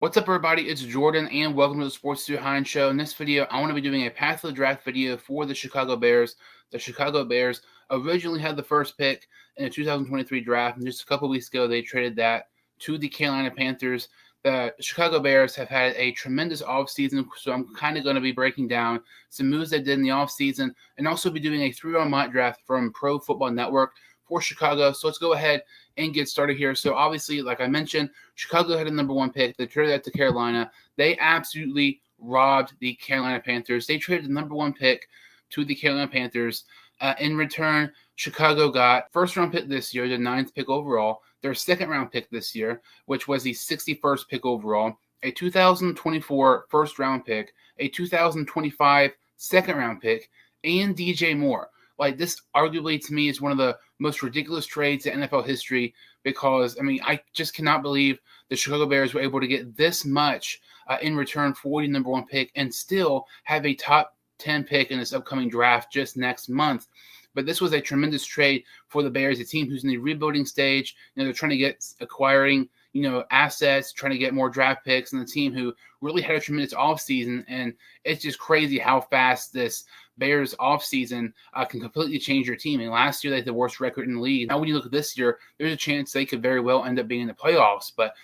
What's up, everybody? It's Jordan, and welcome to the Sports Behind Show. In this video, I want to be doing a Path to the Draft video for the Chicago Bears. The Chicago Bears originally had the first pick in the 2023 draft, and just a couple weeks ago, they traded that to the Carolina Panthers. The Chicago Bears have had a tremendous offseason, so I'm kind of going to be breaking down some moves they did in the offseason and also be doing a 3-round mock draft from Pro Football Network for Chicago. So let's go ahead and get started here. So obviously, like I mentioned, Chicago had a number 1 pick. They traded that to Carolina. They absolutely robbed the Carolina Panthers. They traded the number 1 pick to the Carolina Panthers. In return, Chicago got first-round pick this year, the 9th pick overall, their second-round pick this year, which was the 61st pick overall, a 2024 first-round pick, a 2025 second-round pick, and DJ Moore. Like, this arguably to me is one of the most ridiculous trades in NFL history because, I just cannot believe the Chicago Bears were able to get this much in return for the number 1 pick and still have a top 10 pick in this upcoming draft just next month. But this was a tremendous trade for the Bears, a team who's in the rebuilding stage. They're trying to get acquiring assets, trying to get more draft picks, and the team who really had a tremendous offseason. And it's just crazy how fast this Bears offseason can completely change your team. And last year, they had the worst record in the league. Now, when you look at this year, there's a chance they could very well end up being in the playoffs. But,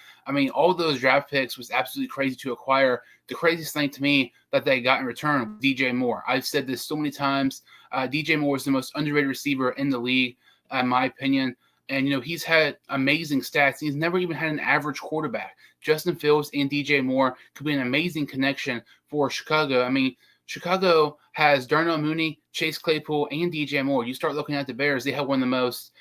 all those draft picks was absolutely crazy to acquire. The craziest thing to me that they got in return, DJ Moore. I've said this so many times. DJ Moore is the most underrated receiver in the league, in my opinion. And, he's had amazing stats. He's never even had an average quarterback. Justin Fields and DJ Moore could be an amazing connection for Chicago. Chicago has Darnell Mooney, Chase Claypool, and DJ Moore. You start looking at the Bears, they have one of the most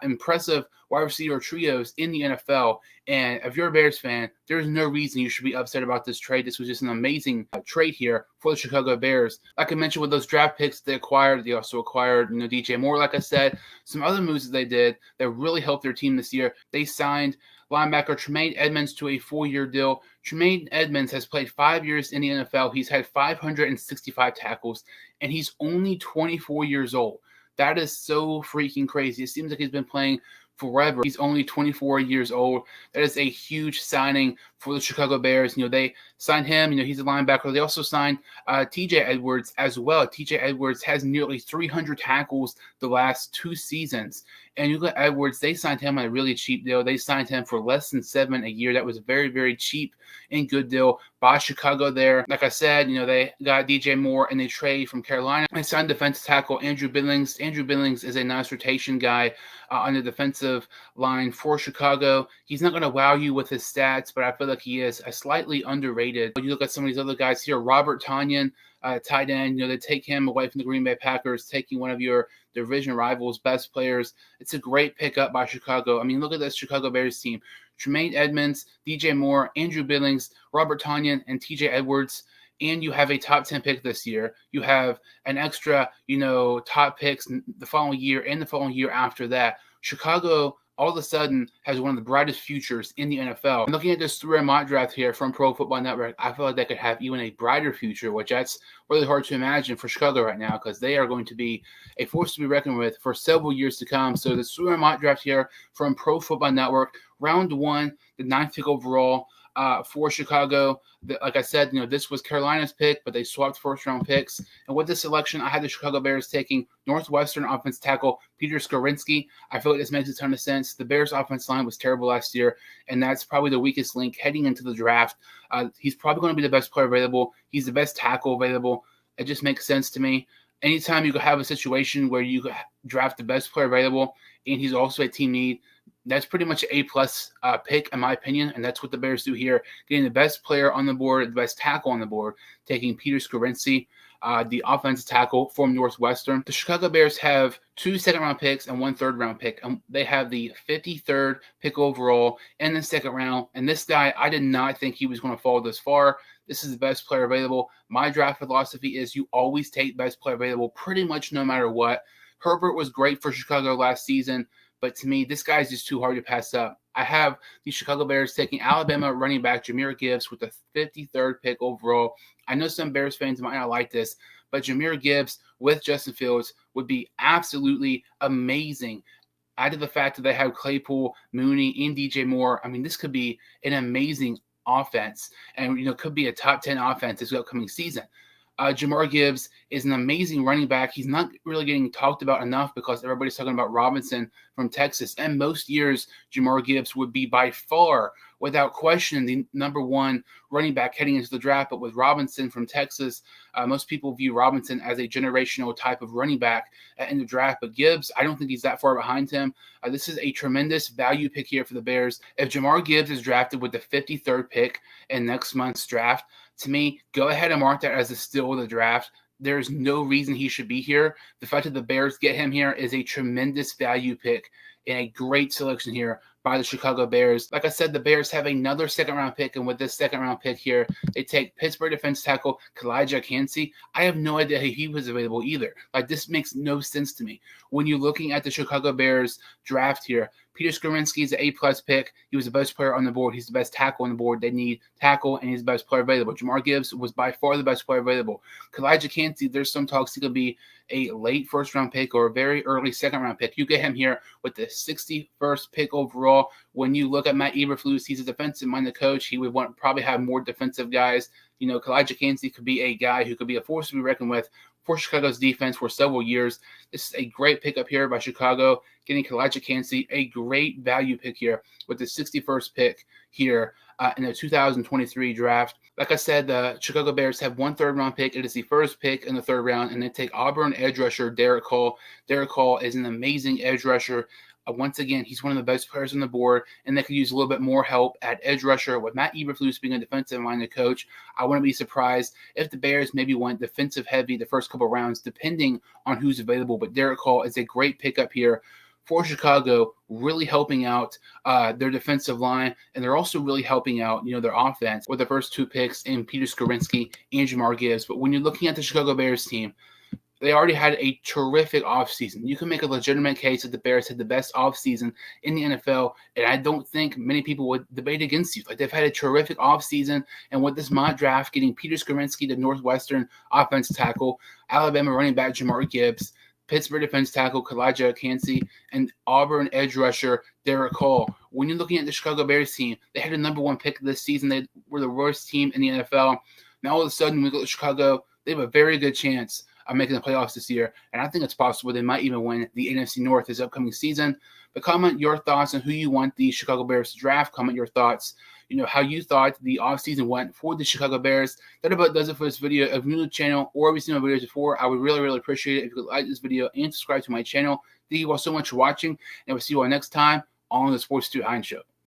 impressive wide receiver trios in the NFL. And if you're a Bears fan, there's no reason you should be upset about this trade. This was just an amazing trade here for the Chicago Bears. Like I mentioned, with those draft picks they also acquired, DJ Moore, like I said. Some other moves that they did that really helped their team this year. They signed linebacker Tremaine Edmunds to a 4-year deal. Tremaine Edmunds has played 5 years in the NFL. He's had 565 tackles, and he's only 24 years old. That is so freaking crazy. It seems like he's been playing forever. He's only 24 years old. That is a huge signing for the Chicago Bears. They signed him. He's a linebacker. They also signed TJ Edwards as well. TJ Edwards has nearly 300 tackles the last 2 seasons. And you look at Edwards, they signed him on a really cheap deal. They signed him for less than $7 million a year. That was a very, very cheap and good deal by Chicago there. Like I said, they got DJ Moore in a trade from Carolina. They signed defensive tackle Andrew Billings. Andrew Billings is a nice rotation guy on the defensive line for Chicago. He's not going to wow you with his stats, but I feel like he is a slightly underrated. When you look at some of these other guys here, Robert Tonyan, tight end, they take him away from the Green Bay Packers, taking one of your division rivals' best players. It's a great pickup by Chicago. Look at this Chicago Bears team. Tremaine Edmunds, DJ Moore, Andrew Billings, Robert Tonyan, and TJ Edwards. And you have a top 10 pick this year. You have an extra, top picks the following year and the following year after that. Chicago all of a sudden has one of the brightest futures in the NFL. And looking at this 3-round mock draft here from Pro Football Network, I feel like they could have even a brighter future, which that's really hard to imagine for Chicago right now because they are going to be a force to be reckoned with for several years to come. So this 3-round mock draft here from Pro Football Network, round 1, the 9th pick overall, for Chicago. Like I said, this was Carolina's pick, but they swapped first-round picks. And with this selection, I had the Chicago Bears taking Northwestern offensive tackle Peter Skorinski. I feel like this makes a ton of sense. The Bears' offensive line was terrible last year, and that's probably the weakest link heading into the draft. He's probably going to be the best player available. He's the best tackle available. It just makes sense to me. Anytime you could have a situation where you draft the best player available and he's also a team need, that's pretty much an A-plus pick, in my opinion, and that's what the Bears do here, getting the best player on the board, the best tackle on the board, taking Peter Skorinski, the offensive tackle from Northwestern. The Chicago Bears have 2 second-round picks and 1 third-round pick. They have the 53rd pick overall in the second round, and this guy, I did not think he was going to fall this far. This is the best player available. My draft philosophy is you always take best player available pretty much no matter what. Herbert was great for Chicago last season, but to me, this guy is just too hard to pass up. I have the Chicago Bears taking Alabama running back Jahmyr Gibbs with the 53rd pick overall. I know some Bears fans might not like this, but Jahmyr Gibbs with Justin Fields would be absolutely amazing. Added the fact that they have Claypool, Mooney, and DJ Moore. This could be an amazing offense, and could be a top 10 offense this upcoming season. Jahmyr Gibbs is an amazing running back. He's not really getting talked about enough because everybody's talking about Robinson from Texas. And most years, Jahmyr Gibbs would be by far, without question, the #1 running back heading into the draft. But with Robinson from Texas, most people view Robinson as a generational type of running back in the draft. But Gibbs, I don't think he's that far behind him. This is a tremendous value pick here for the Bears. If Jahmyr Gibbs is drafted with the 53rd pick in next month's draft, to me, go ahead and mark that as a steal of the draft. There's no reason he should be here. The fact that the Bears get him here is a tremendous value pick and a great selection here by the Chicago Bears. Like I said, the Bears have another second-round pick, and with this second-round pick here, they take Pittsburgh defense tackle Kalijah Kancey. I have no idea if he was available either. Like, this makes no sense to me. When you're looking at the Chicago Bears draft here, Peter Skoronski is an A-plus pick. He was the best player on the board. He's the best tackle on the board. They need tackle, and he's the best player available. Jahmyr Gibbs was by far the best player available. Kalijah Kancey, there's some talks he could be a late first-round pick or a very early second-round pick. You get him here with the 61st pick overall. When you look at Matt Eberflus, he's a defensive-minded coach. He would probably have more defensive guys. Kalijah Kancey could be a guy who could be a force to be reckoned with for Chicago's defense for several years. This is a great pickup here by Chicago, getting Kalijah Kancey, a great value pick here with the 61st pick here in the 2023 draft. Like I said, the Chicago Bears have one third-round pick. It is the first pick in the third round, and they take Auburn edge rusher Derek Hall. Derek Hall is an amazing edge rusher. Once again, he's one of the best players on the board, and they could use a little bit more help at edge rusher. With Matt Eberflus being a defensive-minded coach, I wouldn't be surprised if the Bears maybe went defensive-heavy the first couple rounds, depending on who's available. But Derek Hall is a great pickup here for Chicago, really helping out their defensive line, and they're also really helping out, their offense with the first two picks in Peter Skoronski and Jahmyr Gibbs. But when you're looking at the Chicago Bears team, they already had a terrific offseason. You can make a legitimate case that the Bears had the best offseason in the NFL, and I don't think many people would debate against you. Like, they've had a terrific offseason, and with this mock draft, getting Peter Skoronski, the Northwestern offensive tackle, Alabama running back Jahmyr Gibbs, Pittsburgh defense tackle Kalijah Kancey, and Auburn edge rusher Derek Hall. When you're looking at the Chicago Bears team, they had a #1 pick this season. They were the worst team in the NFL. Now all of a sudden, when we go to Chicago, they have a very good chance of making the playoffs this year, and I think it's possible they might even win the NFC North this upcoming season. But comment your thoughts on who you want the Chicago Bears to draft. Comment your thoughts, how you thought the offseason went for the Chicago Bears. That about does it for this video. If you're new to the channel or if you've seen my videos before, I would really, really appreciate it if you could like this video and subscribe to my channel. Thank you all so much for watching, and we'll see you all next time on the Sports 2 Hein Show.